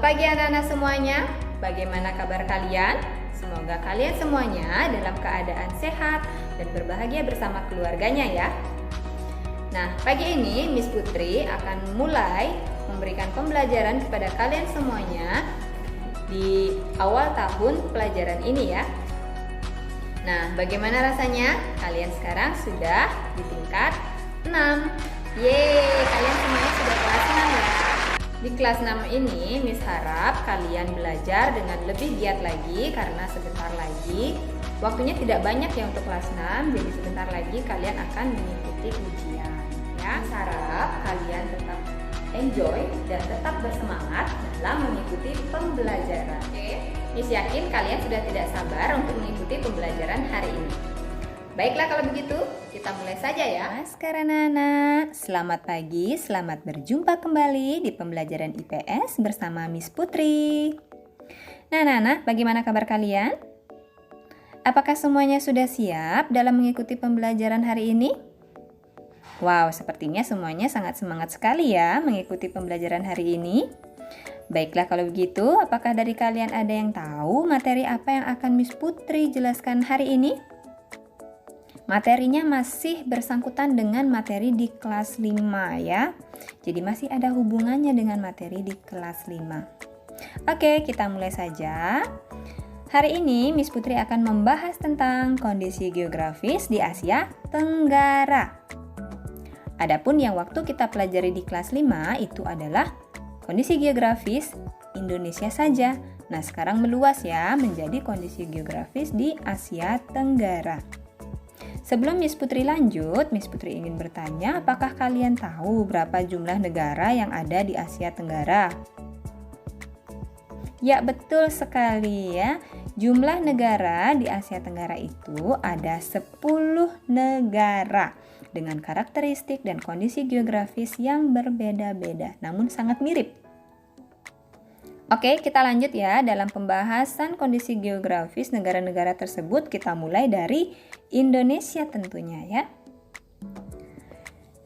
pagi anak-anak semuanya, bagaimana kabar kalian? Semoga kalian semuanya dalam keadaan sehat dan berbahagia bersama keluarganya ya. Nah, pagi ini Miss Putri akan mulai memberikan pembelajaran kepada kalian semuanya di awal tahun pelajaran ini ya. Nah, bagaimana rasanya? Kalian sekarang sudah di tingkat 6. Yeay, kalian semuanya sudah kelas 6 ya. Di kelas 6 ini, Miss harap kalian belajar dengan lebih giat lagi karena sebentar lagi waktunya tidak banyak ya untuk kelas 6, jadi sebentar lagi kalian akan mengikuti ujian ya. Miss harap kalian tetap enjoy dan tetap bersemangat dalam mengikuti pembelajaran. Oke, Miss yakin kalian sudah tidak sabar untuk mengikuti pembelajaran hari ini. Baiklah kalau begitu, kita mulai saja ya. Sekarang anak-anak, selamat pagi, selamat berjumpa kembali di pembelajaran IPS bersama Miss Putri. Nah anak-anak, bagaimana kabar kalian? Apakah semuanya sudah siap dalam mengikuti pembelajaran hari ini? Wow, sepertinya semuanya sangat semangat sekali ya mengikuti pembelajaran hari ini. Baiklah kalau begitu, apakah dari kalian ada yang tahu materi apa yang akan Miss Putri jelaskan hari ini? Materinya masih bersangkutan dengan materi di kelas 5 ya. Jadi masih ada hubungannya dengan materi di kelas 5. Oke, kita mulai saja. Hari ini Miss Putri akan membahas tentang kondisi geografis di Asia Tenggara. Adapun yang waktu kita pelajari di kelas 5 itu adalah kondisi geografis Indonesia saja. Nah, sekarang meluas ya menjadi kondisi geografis di Asia Tenggara. Sebelum Miss Putri lanjut, Miss Putri ingin bertanya, apakah kalian tahu berapa jumlah negara yang ada di Asia Tenggara? Ya, betul sekali ya. Jumlah negara di Asia Tenggara itu ada 10 negara dengan karakteristik dan kondisi geografis yang berbeda-beda, namun sangat mirip. Oke, kita lanjut ya. Dalam pembahasan kondisi geografis negara-negara tersebut, kita mulai dari Indonesia tentunya ya.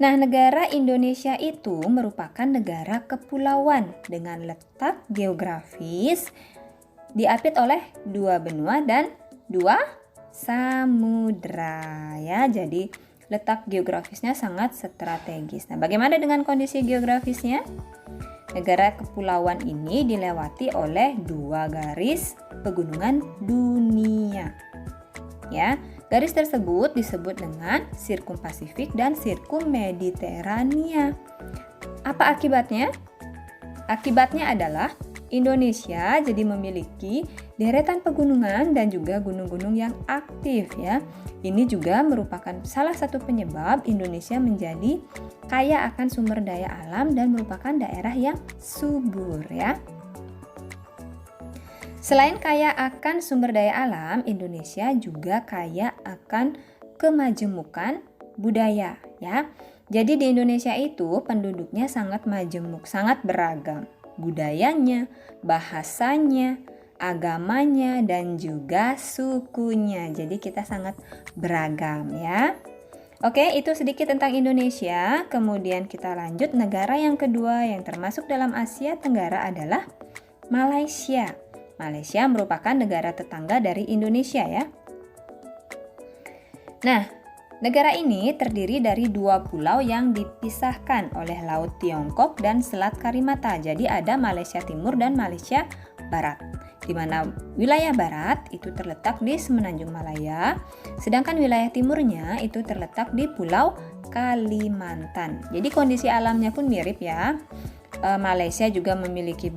Nah, negara Indonesia itu merupakan negara kepulauan dengan letak geografis diapit oleh 2 benua dan 2 samudra ya. Jadi, letak geografisnya sangat strategis. Nah, bagaimana dengan kondisi geografisnya? Negara kepulauan ini dilewati oleh 2 garis pegunungan dunia. Ya, garis tersebut disebut dengan Sirkum Pasifik dan Sirkum Mediterania. Apa akibatnya? Akibatnya adalah Indonesia jadi memiliki deretan pegunungan dan juga gunung-gunung yang aktif ya. Ini juga merupakan salah satu penyebab Indonesia menjadi kaya akan sumber daya alam dan merupakan daerah yang subur ya. Selain kaya akan sumber daya alam, Indonesia juga kaya akan kemajemukan budaya ya. Jadi di Indonesia itu penduduknya sangat majemuk, sangat beragam. Budayanya, bahasanya, agamanya, dan juga sukunya. Jadi kita sangat beragam ya. Oke, itu sedikit tentang Indonesia. Kemudian kita lanjut, negara yang kedua yang termasuk dalam Asia Tenggara adalah Malaysia. Malaysia merupakan negara tetangga dari Indonesia ya. Nah, negara ini terdiri dari 2 pulau yang dipisahkan oleh Laut Tiongkok dan Selat Karimata. Jadi ada Malaysia Timur dan Malaysia Barat. Di mana wilayah barat itu terletak di Semenanjung Malaya, sedangkan wilayah timurnya itu terletak di Pulau Kalimantan. Jadi kondisi alamnya pun mirip ya. Malaysia juga memiliki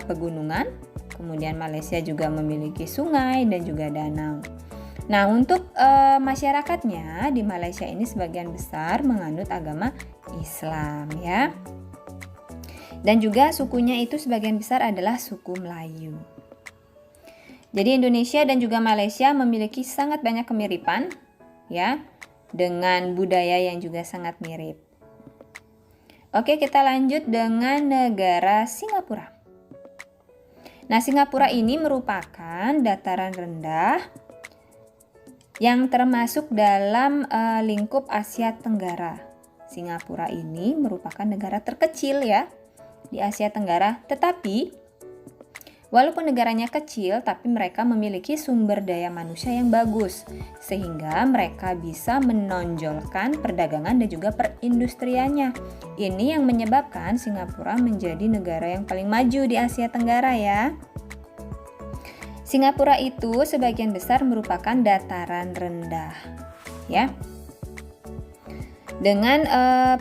pegunungan, kemudian Malaysia juga memiliki sungai dan juga danau. Nah, untuk masyarakatnya di Malaysia ini sebagian besar menganut agama Islam ya. Dan juga sukunya itu sebagian besar adalah suku Melayu. Jadi Indonesia dan juga Malaysia memiliki sangat banyak kemiripan ya dengan budaya yang juga sangat mirip. Oke, kita lanjut dengan negara Singapura. Nah, Singapura ini merupakan dataran rendah yang termasuk dalam lingkup Asia Tenggara. Singapura ini merupakan negara terkecil ya di Asia Tenggara, tetapi Walaupun negaranya kecil, tapi mereka memiliki sumber daya manusia yang bagus, sehingga mereka bisa menonjolkan perdagangan dan juga perindustriannya. Ini yang menyebabkan Singapura menjadi negara yang paling maju di Asia Tenggara ya. Singapura itu sebagian besar merupakan dataran rendah, ya. Dengan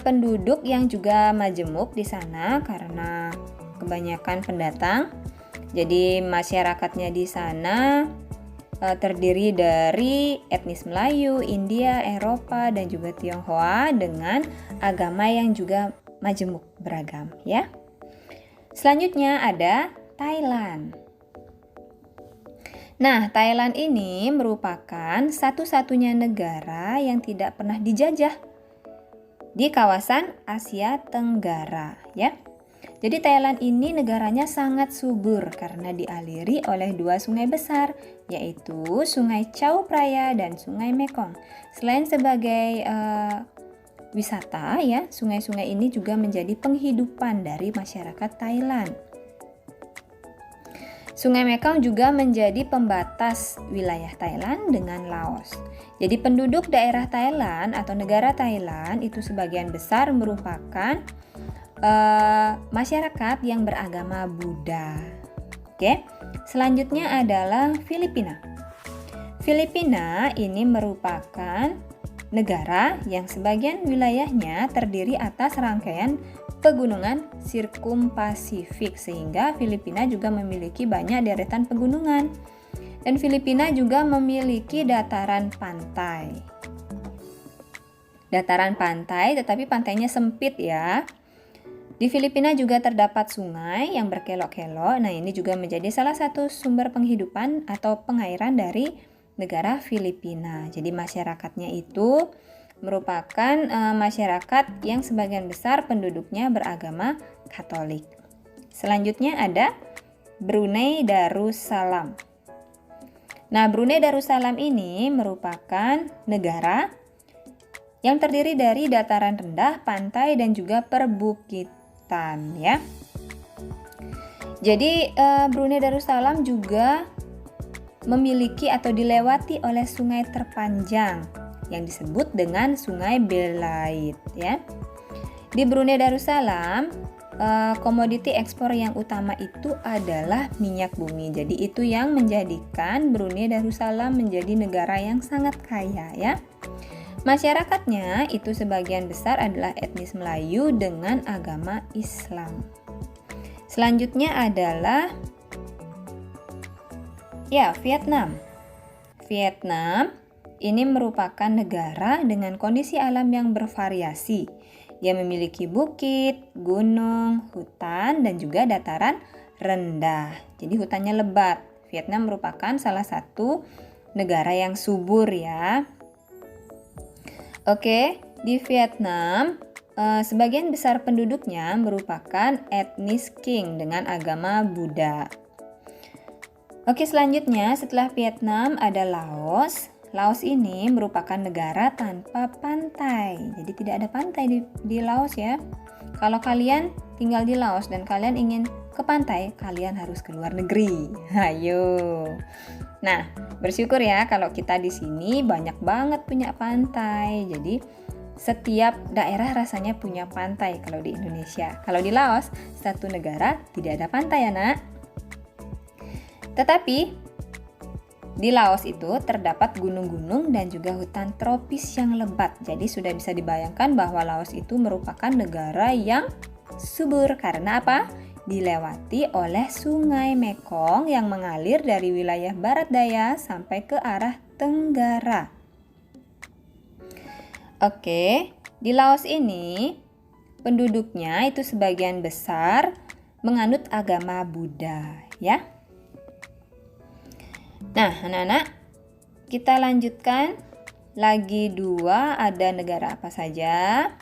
penduduk yang juga majemuk di sana karena kebanyakan pendatang. Jadi masyarakatnya di sana terdiri dari etnis Melayu, India, Eropa, dan juga Tionghoa dengan agama yang juga majemuk beragam ya. Selanjutnya ada Thailand. Nah, Thailand ini merupakan satu-satunya negara yang tidak pernah dijajah di kawasan Asia Tenggara ya. Jadi Thailand ini negaranya sangat subur karena dialiri oleh dua sungai besar, yaitu Sungai Chao Phraya dan Sungai Mekong. Selain sebagai wisata ya, sungai-sungai ini juga menjadi penghidupan dari masyarakat Thailand. Sungai Mekong juga menjadi pembatas wilayah Thailand dengan Laos. Jadi penduduk daerah Thailand atau negara Thailand itu sebagian besar merupakan masyarakat yang beragama Buddha. Oke, selanjutnya adalah Filipina. Filipina ini merupakan negara yang sebagian wilayahnya terdiri atas rangkaian pegunungan sirkumpasifik, sehingga Filipina juga memiliki banyak deretan pegunungan. Dan Filipina juga memiliki dataran pantai. Dataran pantai, tetapi pantainya sempit ya. Di Filipina juga terdapat sungai yang berkelok-kelok. Nah, ini juga menjadi salah satu sumber penghidupan atau pengairan dari negara Filipina. Jadi masyarakatnya itu merupakan masyarakat yang sebagian besar penduduknya beragama Katolik. Selanjutnya ada Brunei Darussalam. Nah, Brunei Darussalam ini merupakan negara yang terdiri dari dataran rendah, pantai, dan juga perbukitan ya. Jadi Brunei Darussalam juga memiliki atau dilewati oleh sungai terpanjang yang disebut dengan Sungai Belait ya. Di Brunei Darussalam komoditi ekspor yang utama itu adalah minyak bumi. Jadi itu yang menjadikan Brunei Darussalam menjadi negara yang sangat kaya ya. Masyarakatnya itu sebagian besar adalah etnis Melayu dengan agama Islam. Selanjutnya adalah Vietnam. Vietnam ini merupakan negara dengan kondisi alam yang bervariasi. Dia memiliki bukit, gunung, hutan, dan juga dataran rendah. Jadi hutannya lebat. Vietnam merupakan salah satu negara yang subur ya. Oke, di Vietnam sebagian besar penduduknya merupakan etnis Qing dengan agama Buddha. Oke, selanjutnya setelah Vietnam ada Laos. Laos ini merupakan negara tanpa pantai. Jadi tidak ada pantai di Laos ya. Kalau kalian tinggal di Laos dan kalian ingin ke pantai, kalian harus ke luar negeri. Ayo. Nah, bersyukur ya kalau kita di sini banyak banget punya pantai. Jadi setiap daerah rasanya punya pantai kalau di Indonesia. Kalau di Laos, satu negara tidak ada pantai ya nak. Tetapi di Laos itu terdapat gunung-gunung dan juga hutan tropis yang lebat. Jadi sudah bisa dibayangkan bahwa Laos itu merupakan negara yang subur. Karena apa? Dilewati oleh Sungai Mekong yang mengalir dari wilayah barat daya sampai ke arah tenggara. Oke, di Laos ini penduduknya itu sebagian besar menganut agama Buddha ya. Nah, anak-anak, kita lanjutkan lagi dua, ada negara apa saja?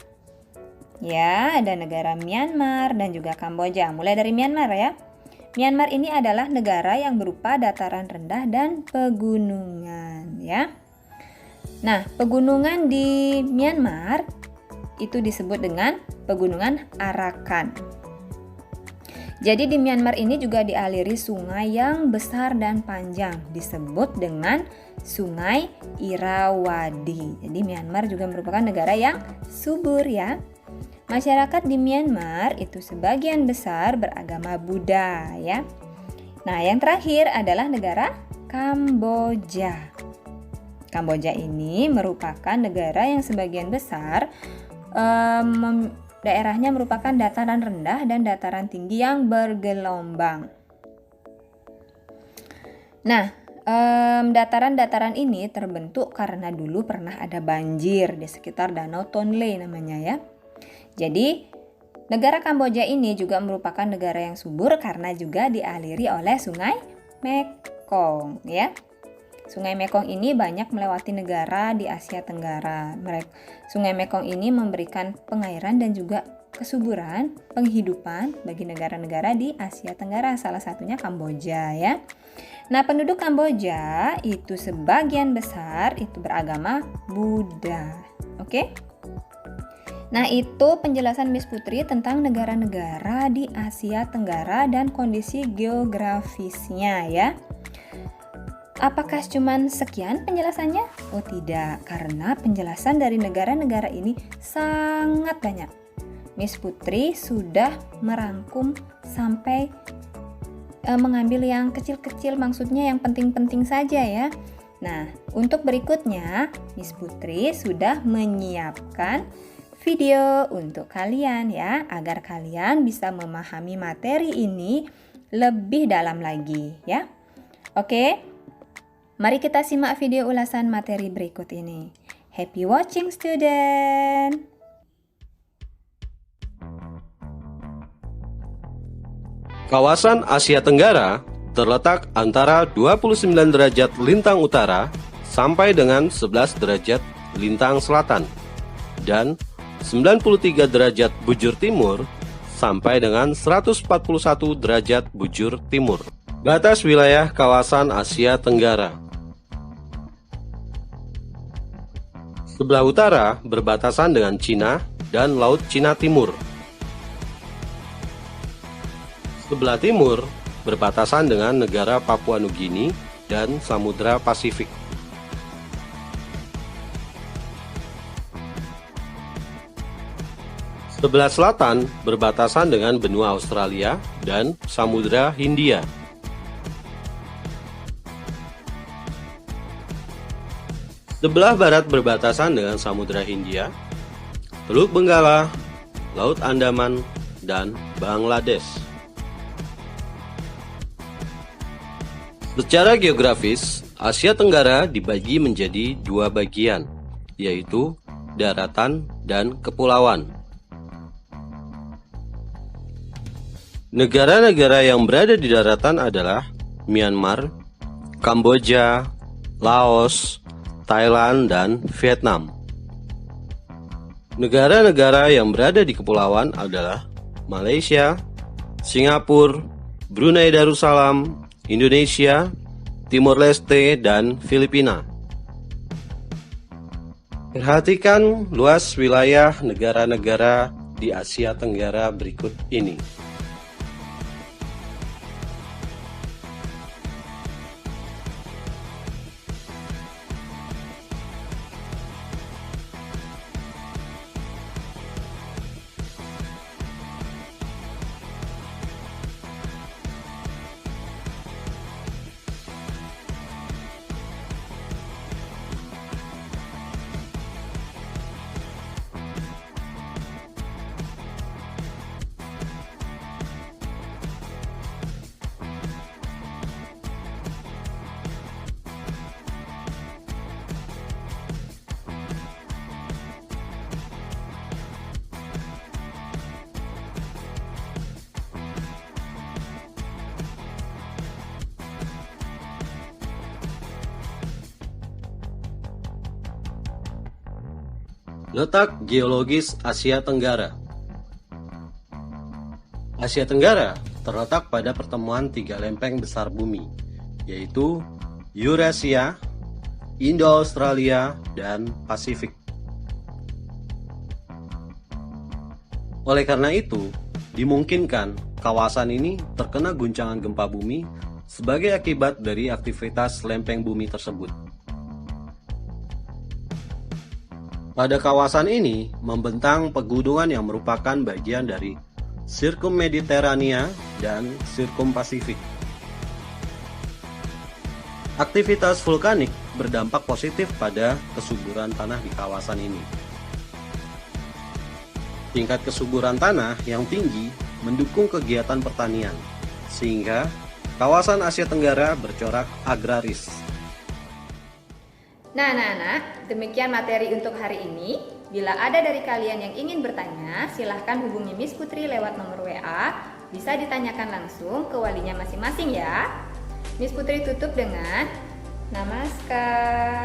Ya, ada negara Myanmar dan juga Kamboja. Mulai dari Myanmar ya. Myanmar ini adalah negara yang berupa dataran rendah dan pegunungan ya. Nah, pegunungan di Myanmar itu disebut dengan Pegunungan Arakan. Jadi di Myanmar ini juga dialiri sungai yang besar dan panjang, disebut dengan Sungai Irrawaddy. Jadi Myanmar juga merupakan negara yang subur ya. Masyarakat di Myanmar itu sebagian besar beragama Buddha ya. Nah, yang terakhir adalah negara Kamboja. Kamboja ini merupakan negara yang sebagian besar daerahnya merupakan dataran rendah dan dataran tinggi yang bergelombang. Nah, dataran-dataran ini terbentuk karena dulu pernah ada banjir di sekitar Danau Tonle namanya ya. Jadi, negara Kamboja ini juga merupakan negara yang subur karena juga dialiri oleh Sungai Mekong ya. Sungai Mekong ini banyak melewati negara di Asia Tenggara. Sungai Mekong ini memberikan pengairan dan juga kesuburan penghidupan bagi negara-negara di Asia Tenggara, salah satunya Kamboja ya. Nah, penduduk Kamboja itu sebagian besar itu beragama Buddha. Oke? Nah, itu penjelasan Miss Putri tentang negara-negara di Asia Tenggara dan kondisi geografisnya ya. Apakah cuman sekian penjelasannya? Oh tidak, karena penjelasan dari negara-negara ini sangat banyak. Miss Putri sudah merangkum sampai mengambil yang kecil-kecil, maksudnya yang penting-penting saja ya. Nah, untuk berikutnya Miss Putri sudah menyiapkan video untuk kalian ya, agar kalian bisa memahami materi ini lebih dalam lagi ya. Oke? Mari kita simak video ulasan materi berikut ini. Happy watching student! Kawasan Asia Tenggara terletak antara 29 derajat lintang utara sampai dengan 11 derajat lintang selatan dan 93 derajat bujur timur sampai dengan 141 derajat bujur timur. Batas wilayah kawasan Asia Tenggara. Sebelah utara berbatasan dengan Cina dan Laut Cina Timur. Sebelah timur berbatasan dengan negara Papua Nugini dan Samudra Pasifik. Sebelah selatan berbatasan dengan benua Australia dan Samudra Hindia. Sebelah barat berbatasan dengan Samudra Hindia, Teluk Benggala, Laut Andaman, dan Bangladesh. Secara geografis, Asia Tenggara dibagi menjadi dua bagian, yaitu daratan dan kepulauan. Negara-negara yang berada di daratan adalah Myanmar, Kamboja, Laos, Thailand, dan Vietnam. Negara-negara yang berada di kepulauan adalah Malaysia, Singapura, Brunei Darussalam, Indonesia, Timor Leste, dan Filipina. Perhatikan luas wilayah negara-negara di Asia Tenggara berikut ini. Letak geologis Asia Tenggara. Asia Tenggara terletak pada pertemuan tiga lempeng besar bumi, yaitu Eurasia, Indo-Australia, dan Pasifik. Oleh karena itu, dimungkinkan kawasan ini terkena guncangan gempa bumi sebagai akibat dari aktivitas lempeng bumi tersebut. Pada kawasan ini membentang pegunungan yang merupakan bagian dari Sirkum Mediterania dan Sirkum Pasifik. Aktivitas vulkanik berdampak positif pada kesuburan tanah di kawasan ini. Tingkat kesuburan tanah yang tinggi mendukung kegiatan pertanian, sehingga kawasan Asia Tenggara bercorak agraris. Nah, anak-anak, demikian materi untuk hari ini. Bila ada dari kalian yang ingin bertanya, silahkan hubungi Miss Putri lewat nomor WA. Bisa ditanyakan langsung ke walinya masing-masing ya. Miss Putri tutup dengan namaskar.